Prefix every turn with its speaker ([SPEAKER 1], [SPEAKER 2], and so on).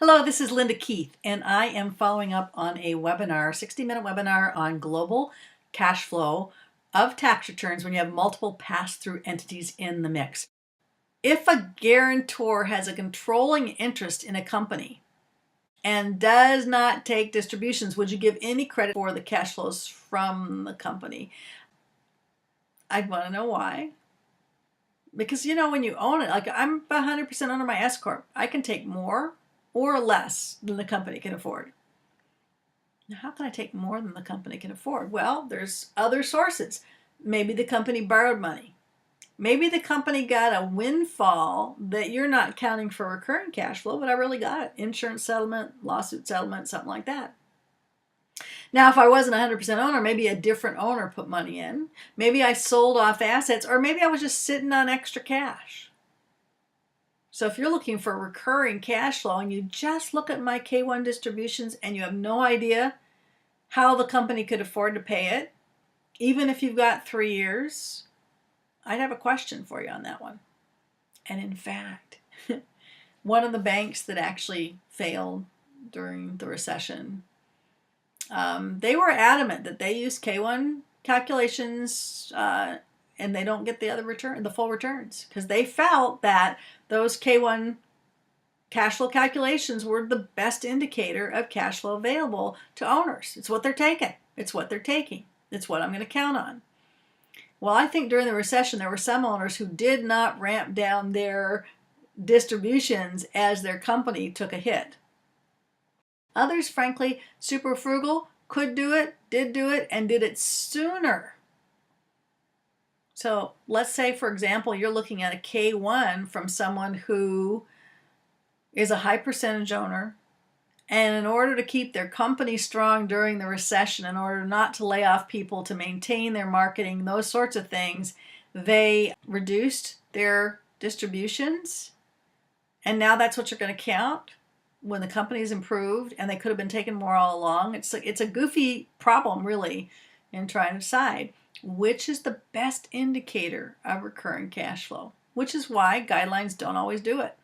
[SPEAKER 1] Hello, this is Linda Keith, and I am following up on a webinar, 60-minute webinar on global cash flow of tax returns when you have multiple pass-through entities in the mix. If a guarantor has a controlling interest in a company and does not take distributions, would you give any credit for the cash flows from the company? I'd want to know why. Because when you own it, like I'm 100% owner of my S Corp, I can take more or less than the company can afford. Now, how can I take more than the company can afford? Well, there's other sources. Maybe the company borrowed money. Maybe the company got a windfall that you're not counting for recurring cash flow, but I really got it. Insurance settlement, lawsuit settlement, something like that. Now, if I wasn't 100% owner, maybe a different owner put money in. Maybe I sold off assets, or maybe I was just sitting on extra cash. So if you're looking for recurring cash flow and you just look at my K1 distributions and you have no idea how the company could afford to pay it, even if you've got 3 years, I'd have a question for you on that one. And in fact, one of the banks that actually failed during the recession, they were adamant that they use K1 calculations and they don't get the full returns, because they felt that those K1 cash flow calculations were the best indicator of cash flow available to owners. It's what they're taking. It's what they're taking. It's what I'm going to count on. Well, I think during the recession, there were some owners who did not ramp down their distributions as their company took a hit. Others, frankly, super frugal, could do it, and did it sooner. So let's say, for example, you're looking at a K1 from someone who is a high percentage owner, and in order to keep their company strong during the recession, in order not to lay off people, to maintain their marketing, those sorts of things, they reduced their distributions, and now that's what you're going to count when the company's improved, and they could have been taking more all along. It's a goofy problem, really, in trying to decide which is the best indicator of recurring cash flow, which is why guidelines don't always do it.